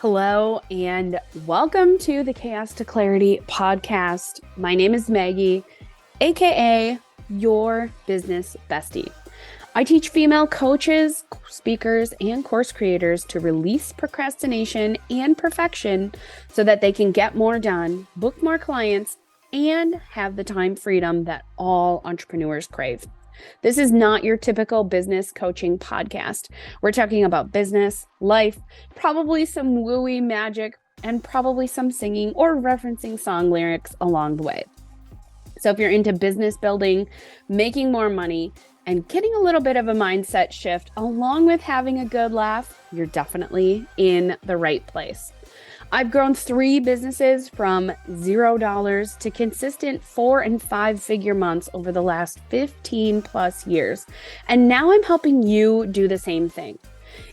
Hello and welcome to the Chaos to Clarity podcast. My name is Maggie, aka your business bestie. I teach female coaches, speakers, and course creators to release procrastination and perfection so that they can get more done, book more clients, and have the time freedom that all entrepreneurs crave. This is not your typical business coaching podcast. We're talking about business, life, probably some wooey magic, and probably some singing or referencing song lyrics along the way. So if you're into business building, making more money, and getting a little bit of a mindset shift along with having a good laugh, you're definitely in the right place. I've grown 3 businesses from $0 to consistent 4 and 5 figure months over the last 15 plus years. And now I'm helping you do the same thing.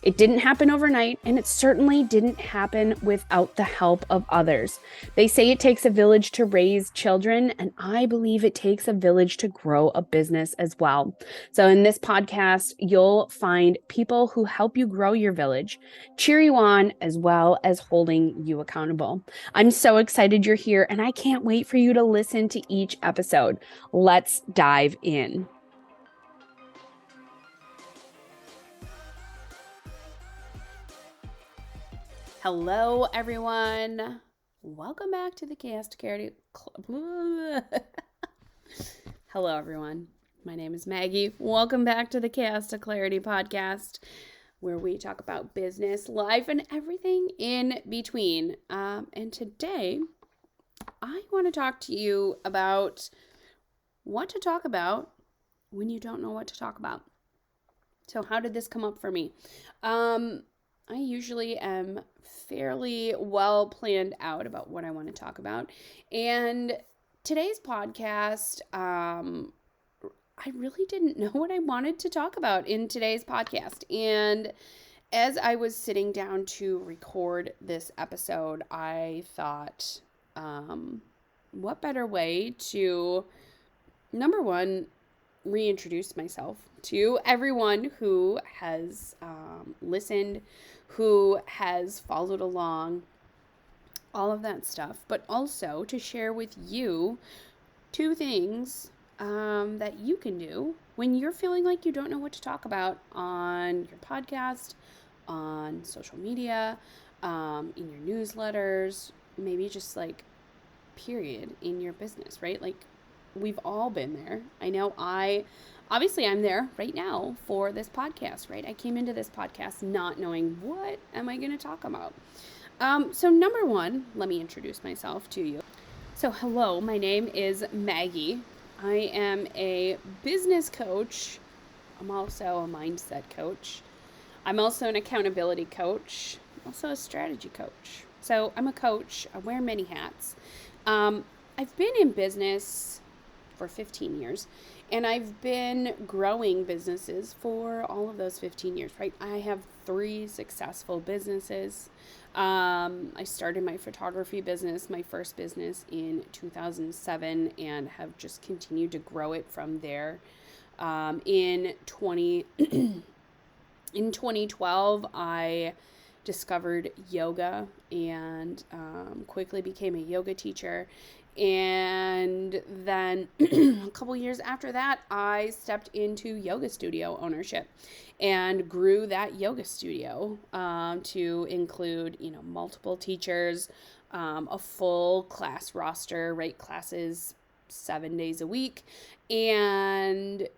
It didn't happen overnight, and it certainly didn't happen without the help of others. They say it takes a village to raise children, and I believe it takes a village to grow a business as well. So in this podcast, you'll find people who help you grow your village, cheer you on, as well as holding you accountable. I'm so excited you're here, and I can't wait for you to listen to each episode. Let's dive in. Hello, everyone. Welcome back to the Chaos to Clarity. Hello, everyone. My name is Maggie. Welcome back to the Chaos to Clarity podcast, where we talk about business, life, and everything in between. And today, I want to talk to you about what to talk about when you don't know what to talk about. So how did this come up for me? I usually am fairly well planned out about what I want to talk about. And today's podcast, I really didn't know what I wanted to talk about in today's podcast. And as I was sitting down to record this episode, I thought, what better way to, number one, reintroduce myself to everyone who has listened, who has followed along, all of that stuff, but also to share with you 2 things that you can do when you're feeling like you don't know what to talk about on your podcast, on social media, in your newsletters, maybe just like period in your business, right? Like we've all been there. I know I'm there right now for this podcast, right? I came into this podcast not knowing what am I going to talk about. So number one, let me introduce myself to you. So hello, my name is Maggie. I am a business coach. I'm also a mindset coach. I'm also an accountability coach. I'm also a strategy coach. So I'm a coach. I wear many hats. I've been in business for 15 years, and I've been growing businesses for all of those 15 years, right? I have 3 successful businesses. I started my photography business, my first business, in 2007, and have just continued to grow it from there. In 2012, I discovered yoga and quickly became a yoga teacher. And then a couple years after that, I stepped into yoga studio ownership and grew that yoga studio to include, multiple teachers, a full class roster, right? Classes 7 days a week. And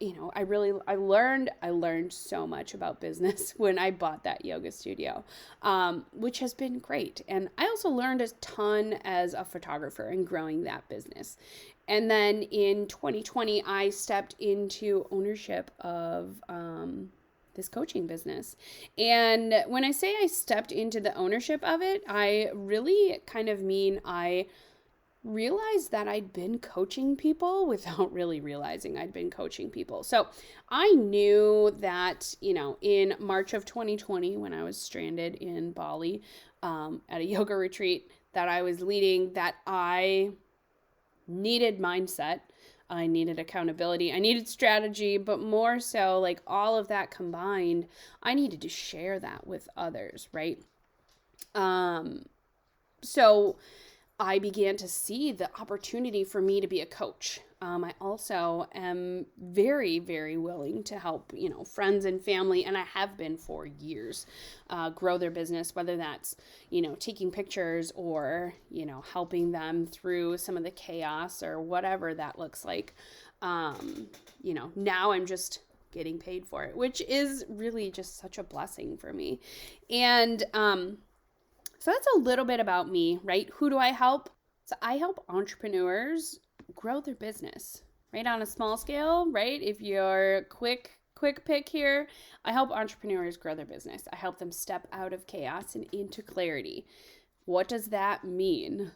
I learned so much about business when I bought that yoga studio, which has been great. And I also learned a ton as a photographer and growing that business. And then in 2020, I stepped into ownership of this coaching business. And when I say I stepped into the ownership of it, I really kind of mean I realized that I'd been coaching people without really realizing I'd been coaching people. So I knew that, in March of 2020, when I was stranded in Bali at a yoga retreat that I was leading, that I needed mindset. I needed accountability. I needed strategy, but more so, like all of that combined, I needed to share that with others, right? So I began to see the opportunity for me to be a coach. I also am very, very willing to help, friends and family, and I have been for years, grow their business, whether that's, taking pictures or, helping them through some of the chaos or whatever that looks like. Now I'm just getting paid for it, which is really just such a blessing for me. And, so that's a little bit about me, right? Who do I help? So I help entrepreneurs grow their business, right? On a small scale, right? If you're quick pick here, I help entrepreneurs grow their business. I help them step out of chaos and into clarity. What does that mean?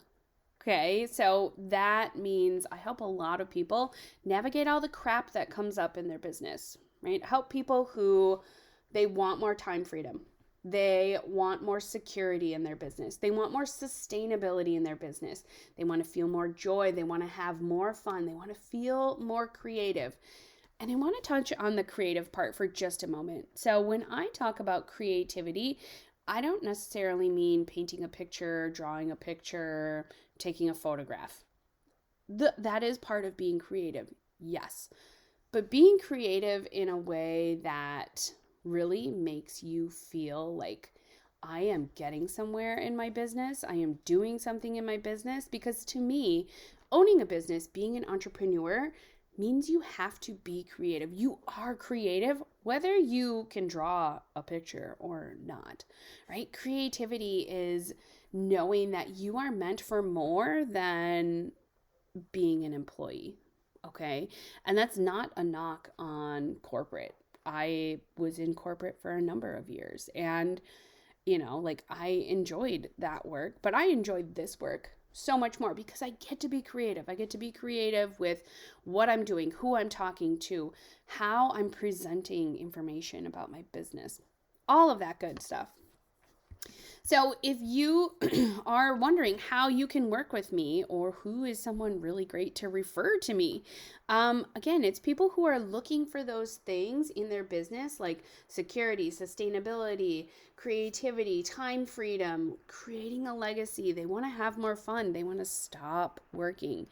Okay, so that means I help a lot of people navigate all the crap that comes up in their business, right? Help people who they want more time freedom. They want more security in their business. They want more sustainability in their business. They want to feel more joy. They want to have more fun. They want to feel more creative. And I want to touch on the creative part for just a moment. So when I talk about creativity, I don't necessarily mean painting a picture, drawing a picture, taking a photograph. That is part of being creative, yes. But being creative in a way that really makes you feel like I am getting somewhere in my business. I am doing something in my business, because to me, owning a business, being an entrepreneur, means you have to be creative. You are creative, whether you can draw a picture or not, right? Creativity is knowing that you are meant for more than being an employee, okay? And that's not a knock on corporate. I was in corporate for a number of years, and I enjoyed that work, but I enjoyed this work so much more because I get to be creative. I get to be creative with what I'm doing, who I'm talking to, how I'm presenting information about my business, all of that good stuff. So if you are wondering how you can work with me, or who is someone really great to refer to me, again, it's people who are looking for those things in their business, like security, sustainability, creativity, time freedom, creating a legacy. They want to have more fun. They want to stop working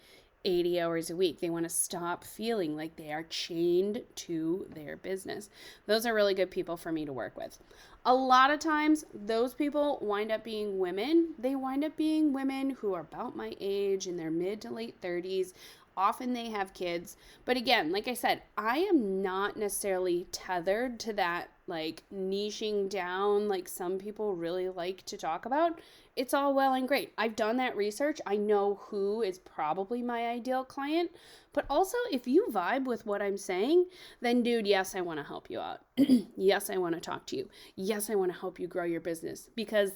80 hours a week. They want to stop feeling like they are chained to their business. Those are really good people for me to work with. A lot of times, those people wind up being women. They wind up being women who are about my age, in their mid to late 30s. Often they have kids. But again, like I said, I am not necessarily tethered to that like niching down like some people really like to talk about. It's all well and great. I've done that research. I know who is probably my ideal client. But also, if you vibe with what I'm saying, then dude, yes, I want to help you out. Yes, I want to talk to you. Yes, I want to help you grow your business, because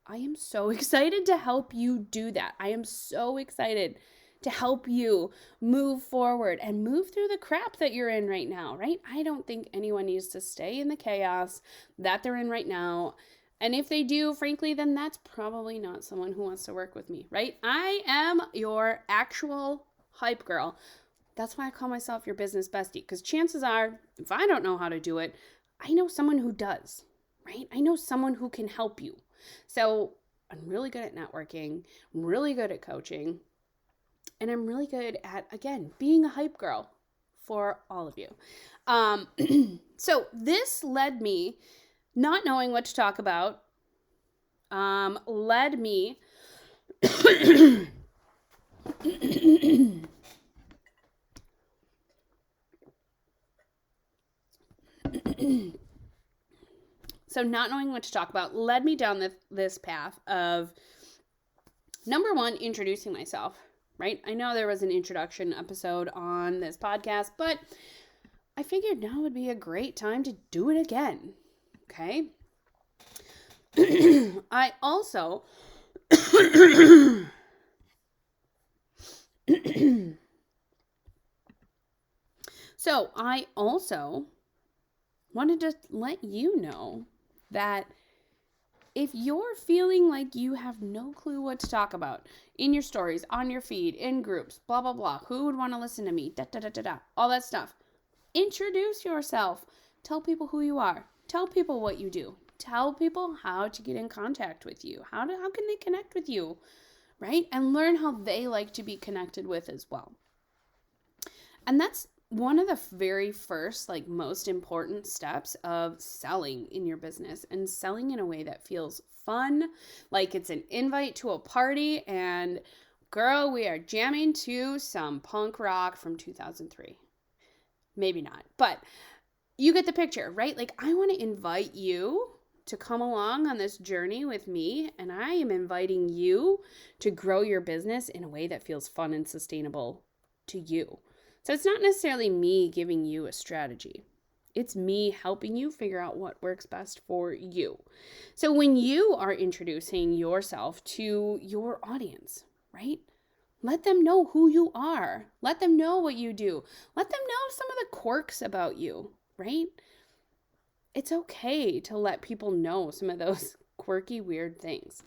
I am so excited to help you do that. I am so excited to help you move forward and move through the crap that you're in right now, right? I don't think anyone needs to stay in the chaos that they're in right now. And if they do, frankly, then that's probably not someone who wants to work with me, right? I am your actual hype girl. That's why I call myself your business bestie, because chances are, if I don't know how to do it, I know someone who does, right? I know someone who can help you. So I'm really good at networking. I'm really good at coaching. And I'm really good at, again, being a hype girl for all of you. So this led me, not knowing what to talk about, led me so not knowing what to talk about led me down this path of, number one, introducing myself, right? I know there was an introduction episode on this podcast, but I figured now would be a great time to do it again, okay? I also So I also wanted to let you know that if you're feeling like you have no clue what to talk about in your stories, on your feed, in groups, blah, blah, blah, who would want to listen to me, all that stuff, introduce yourself. Tell people who you are. Tell people what you do. tell people how to get in contact with you. How can they connect with you, right? And learn how they like to be connected with as well. And that's one of the very first, like, most important steps of selling in your business, and selling in a way that feels fun, like it's an invite to a party and girl, we are jamming to some punk rock from 2003. Maybe not, but you get the picture, right? Like, I want to invite you to come along on this journey with me, and I am inviting you to grow your business in a way that feels fun and sustainable to you. So it's not necessarily me giving you a strategy. It's me helping you figure out what works best for you. So when you are introducing yourself to your audience, right? Let them know who you are. Let them know what you do. Let them know some of the quirks about you, right? It's okay to let people know some of those quirky, weird things.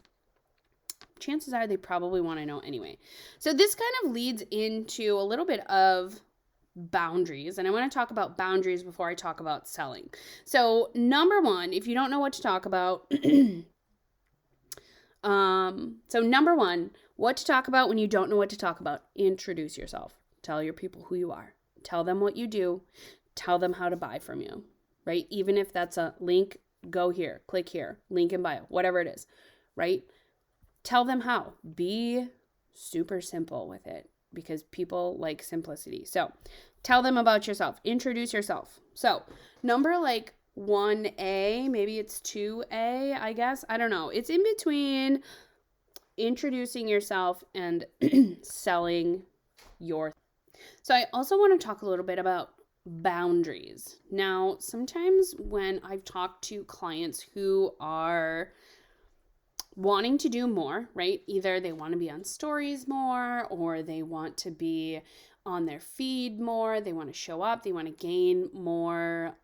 Chances are they probably want to know anyway. So this kind of leads into a little bit of boundaries. And I want to talk about boundaries before I talk about selling. So number one, if you don't know what to talk about, number one, what to talk about when you don't know what to talk about, introduce yourself. Tell your people who you are. Tell them what you do. Tell them how to buy from you, right? Even if that's a link, go here, click here, link in bio, whatever it is, right? Tell them how. Be super simple with it because people like simplicity. So tell them about yourself. Introduce yourself. So number 1A, maybe it's 2A, I guess. I don't know. It's in between introducing yourself and selling your. So I also want to talk a little bit about boundaries. Now, sometimes when I've talked to clients who are wanting to do more, right? Either they want to be on stories more, or they want to be on their feed more. They want to show up. They want to gain more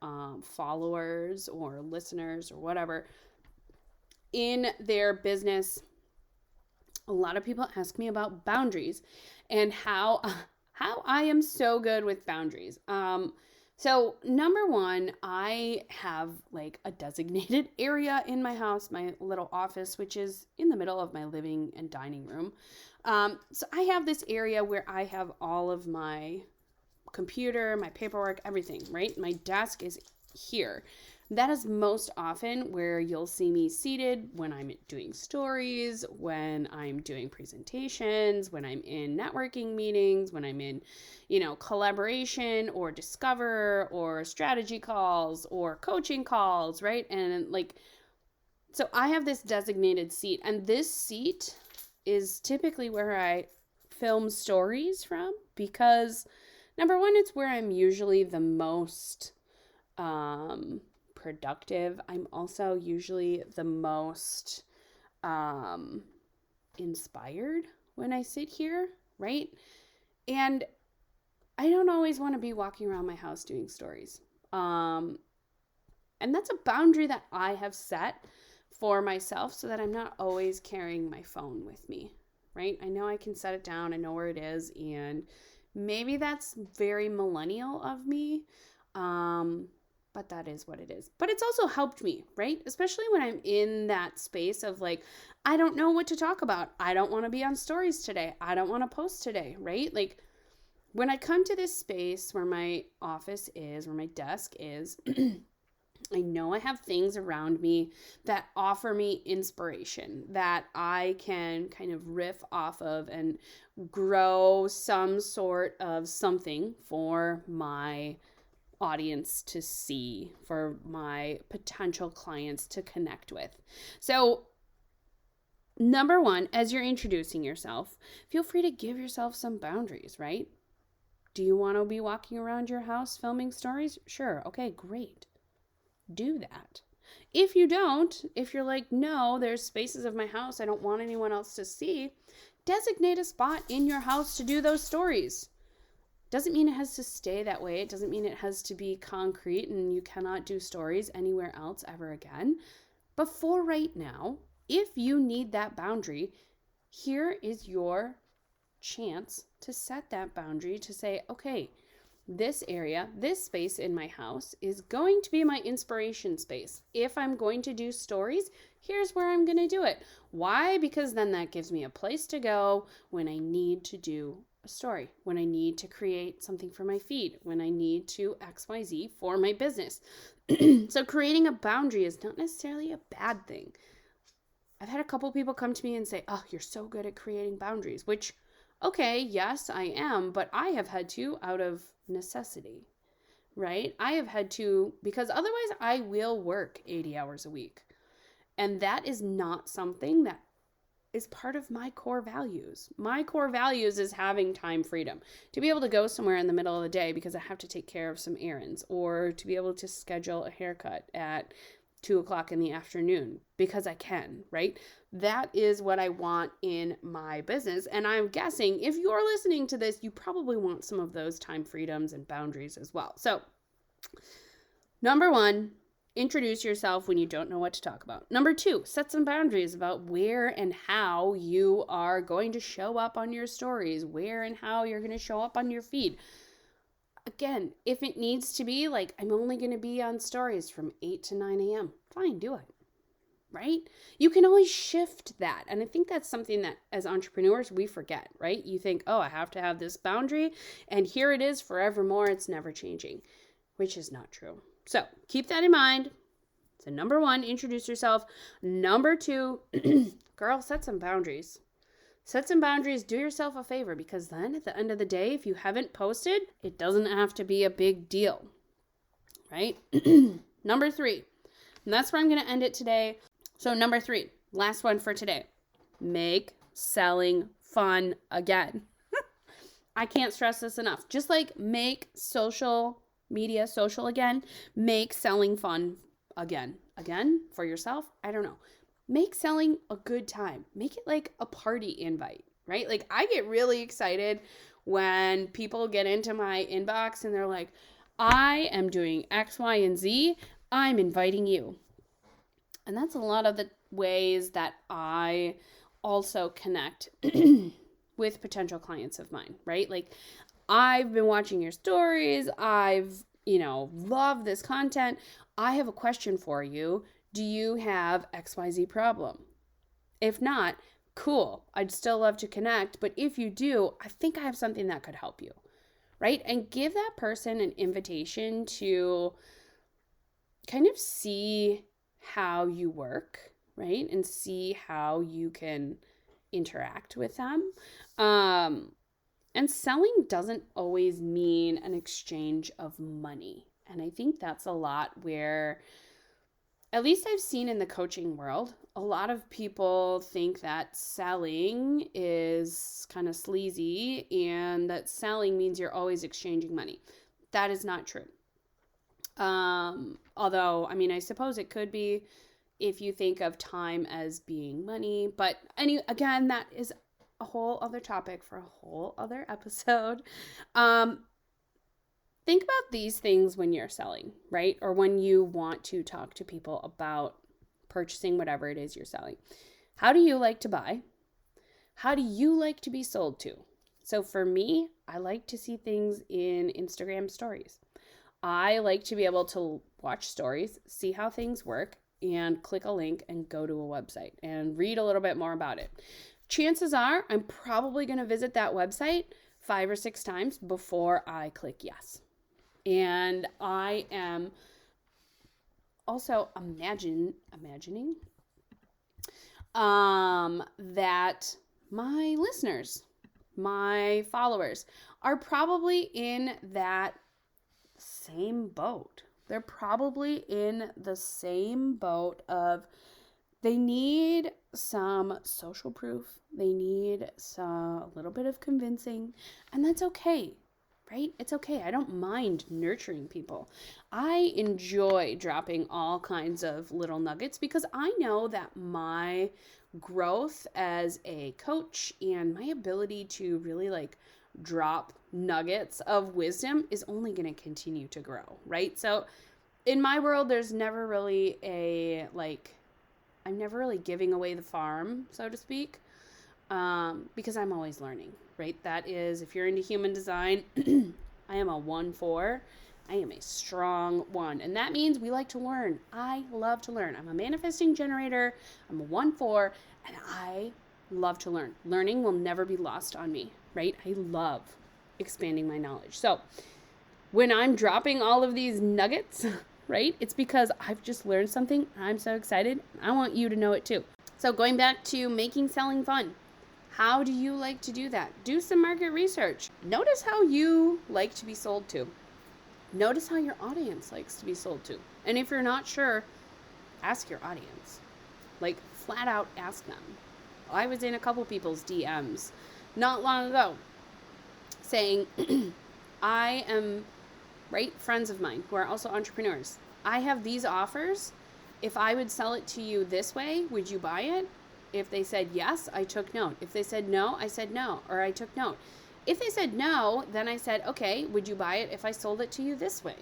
followers or listeners or whatever in their business. A lot of people ask me about boundaries and how I am so good with boundaries. So number one, I have a designated area in my house, my little office, which is in the middle of my living and dining room. So I have this area where I have all of my computer, my paperwork, everything, right? My desk is here. That is most often where you'll see me seated when I'm doing stories, when I'm doing presentations, when I'm in networking meetings, when I'm in, collaboration or discover or strategy calls or coaching calls, right? And so I have this designated seat, and this seat is typically where I film stories from because number one, it's where I'm usually the most productive. I'm also usually the most inspired when I sit here, right? And I don't always want to be walking around my house doing stories. And that's a boundary that I have set for myself so that I'm not always carrying my phone with me, right? I know I can set it down. I know where it is. And maybe that's very millennial of me. But that is what it is. But it's also helped me, right? Especially when I'm in that space of I don't know what to talk about. I don't want to be on stories today. I don't want to post today, right? When I come to this space where my office is, where my desk is, I know I have things around me that offer me inspiration that I can kind of riff off of and grow some sort of something for my audience to see, for my potential clients to connect with. So number one, as you're introducing yourself, feel free to give yourself some boundaries, right? Do you want to be walking around your house filming stories? Sure. Okay, great. Do that. If you don't, if you're no, there's spaces of my house I don't want anyone else to see, designate a spot in your house to do those stories. Doesn't mean it has to stay that way. It doesn't mean it has to be concrete and you cannot do stories anywhere else ever again. But for right now, if you need that boundary, here is your chance to set that boundary to say, okay, this area, this space in my house is going to be my inspiration space. If I'm going to do stories, here's where I'm going to do it. Why? Because then that gives me a place to go when I need to do a story, when I need to create something for my feed, when I need to XYZ for my business. So creating a boundary is not necessarily a bad thing. I've had a couple people come to me and say, oh, you're so good at creating boundaries, which, okay, yes, I am, but I have had to out of necessity, right? I have had to, because otherwise I will work 80 hours a week. And that is not something that is part of my core values. My core values is having time freedom, to be able to go somewhere in the middle of the day because I have to take care of some errands, or to be able to schedule a haircut at 2:00 in the afternoon because I can, right? That is what I want in my business. And I'm guessing if you're listening to this, you probably want some of those time freedoms and boundaries as well. So, number one, introduce yourself when you don't know what to talk about. Number two, set some boundaries about where and how you are going to show up on your stories, where and how you're going to show up on your feed. Again, if it needs to be like, I'm only going to be on stories from 8 to 9 a.m., fine, do it, right? You can always shift that. And I think that's something that as entrepreneurs, we forget, right? You think, oh, I have to have this boundary and here it is forevermore. It's never changing, which is not true. So keep that in mind. So number one, introduce yourself. Number two, girl, set some boundaries. Set some boundaries, do yourself a favor, because then at the end of the day, if you haven't posted, it doesn't have to be a big deal, right? Number three, and that's where I'm going to end it today. So number three, last one for today, make selling fun again. I can't stress this enough. Just like make social media social again, make selling fun again. Again, for yourself, I don't know. Make selling a good time. Make it like a party invite, right? Like I get really excited when people get into my inbox and they're like, I am doing X, Y, and Z. I'm inviting you. And that's a lot of the ways that I also connect with potential clients of mine, right? Like I've been watching your stories. I've, love this content. I have a question for you. Do you have XYZ problem? If not, cool. I'd still love to connect. But if you do, I think I have something that could help you, right? And give that person an invitation to kind of see how you work, right? And see how you can interact with them. And selling doesn't always mean an exchange of money. And I think that's a lot where, at least I've seen in the coaching world, a lot of people think that selling is kind of sleazy and that selling means you're always exchanging money. That is not true. Although, I suppose it could be if you think of time as being money. But again, that is a whole other topic for a whole other episode. Think about these things when you're selling, right? Or when you want to talk to people about purchasing whatever it is you're selling. How do you like to buy? How do you like to be sold to? So for me, I like to see things in Instagram stories. I like to be able to watch stories, see how things work, and click a link and go to a website and read a little bit more about it. Chances are I'm probably going to visit that website 5 or 6 times before I click yes. And I am also imagining that my listeners, my followers are probably in that same boat. They're probably in the same boat of they need some social proof. They need a little bit of convincing, and that's okay, right? It's okay. I don't mind nurturing people. I enjoy dropping all kinds of little nuggets because I know that my growth as a coach and my ability to really drop nuggets of wisdom is only going to continue to grow, right? So in my world, there's never really I'm never really giving away the farm, so to speak, because I'm always learning, right? That is, if you're into human design, I am a 1-4. I am a strong 1. And that means we like to learn. I love to learn. I'm a manifesting generator. I'm a 1-4, and I love to learn. Learning will never be lost on me, right? I love expanding my knowledge. So when I'm dropping all of these nuggets, right, it's because I've just learned something. I'm so excited. I want you to know it too. So going back to making selling fun. How do you like to do that? Do some market research. Notice how you like to be sold to. Notice how your audience likes to be sold to. And if you're not sure, ask your audience. Like, flat out ask them. I was in a couple people's DMs not long ago saying, I am, right, friends of mine who are also entrepreneurs. I have these offers. If I would sell it to you this way, would you buy it? If they said yes, I took note. If they said no, I said no, or I took note. If they said no, then I said, okay, would you buy it if I sold it to you this way?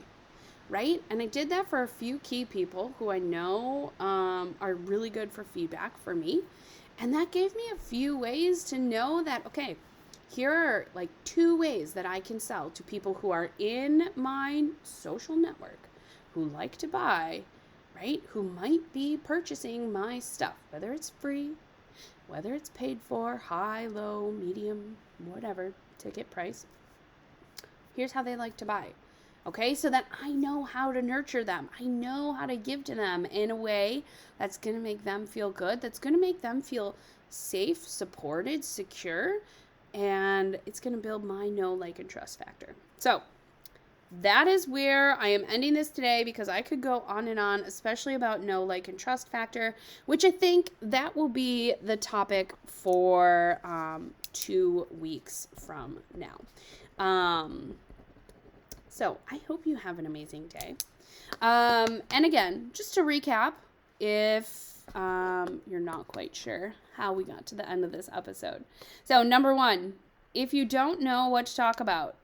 Right? And I did that for a few key people who I know are really good for feedback for me. And that gave me a few ways to know that, okay, here are like 2 ways that I can sell to people who are in my social network, who like to buy, right? Who might be purchasing my stuff, whether it's free, whether it's paid for, high, low, medium, whatever, ticket price. Here's how they like to buy. Okay, so that I know how to nurture them. I know how to give to them in a way that's going to make them feel good, that's going to make them feel safe, supported, secure, and it's going to build my know, like, and trust factor. So that is where I am ending this today, because I could go on and on, especially about know, like, and trust factor, which I think that will be the topic for 2 weeks from now. So I hope you have an amazing day. And again, just to recap, if you're not quite sure how we got to the end of this episode. So number 1, if you don't know what to talk about,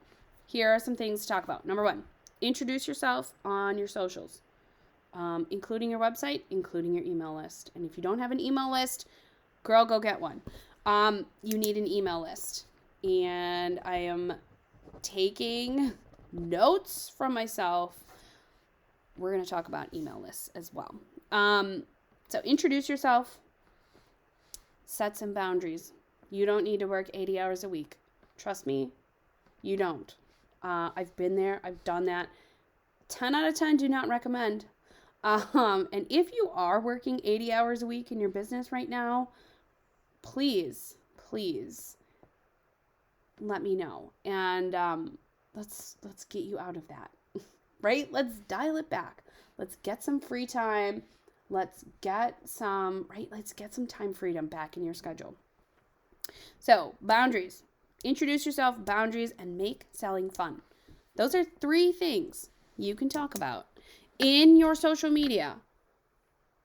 here are some things to talk about. Number 1, introduce yourself on your socials, including your website, including your email list. And if you don't have an email list, girl, go get one. You need an email list. And I am taking notes from myself. We're going to talk about email lists as well. So introduce yourself. Set some boundaries. You don't need to work 80 hours a week. Trust me, you don't. I've been there. I've done that. 10 out of 10 do not recommend. And if you are working 80 hours a week in your business right now, please let me know. And let's get you out of that, right? Let's dial it back. Let's get some free time. Let's get some time freedom back in your schedule. So boundaries. Introduce yourself, boundaries, and make selling fun. Those are 3 things you can talk about in your social media,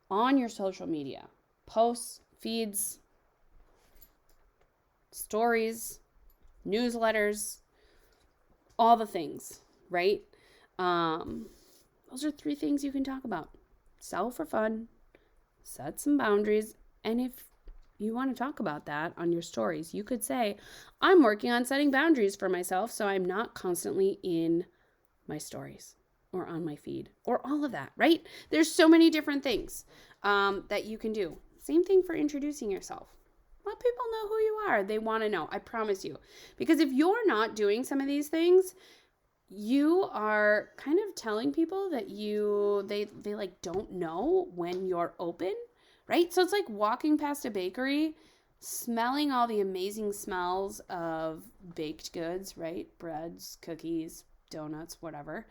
on your social media, posts, feeds, stories, newsletters, all the things, right? Those are 3 things you can talk about. Sell for fun, set some boundaries, and if you want to talk about that on your stories, you could say, I'm working on setting boundaries for myself so I'm not constantly in my stories or on my feed or all of that, right? There's so many different things that you can do. Same thing for introducing yourself. Let people know who you are. They want to know, I promise you. Because if you're not doing some of these things, you are kind of telling people that they like don't know when you're open, right? So it's like walking past a bakery, smelling all the amazing smells of baked goods, right? Breads, cookies, donuts, whatever.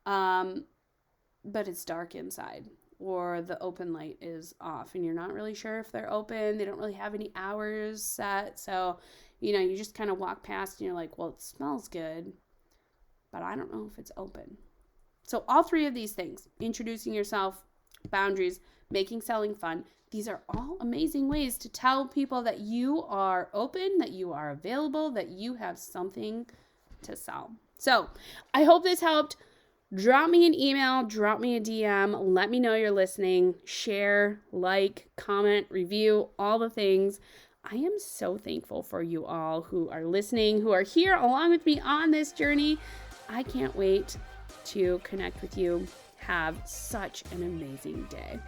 But it's dark inside, or the open light is off and you're not really sure if they're open. They don't really have any hours set. So, you just kind of walk past and you're like, well, it smells good, but I don't know if it's open. So all 3 of these things, introducing yourself, boundaries, making selling fun, these are all amazing ways to tell people that you are open, that you are available, that you have something to sell. So I hope this helped. Drop me an email, drop me a DM, let me know you're listening, share, like, comment, review, all the things. I am so thankful for you all who are listening, who are here along with me on this journey. I can't wait to connect with you. Have such an amazing day.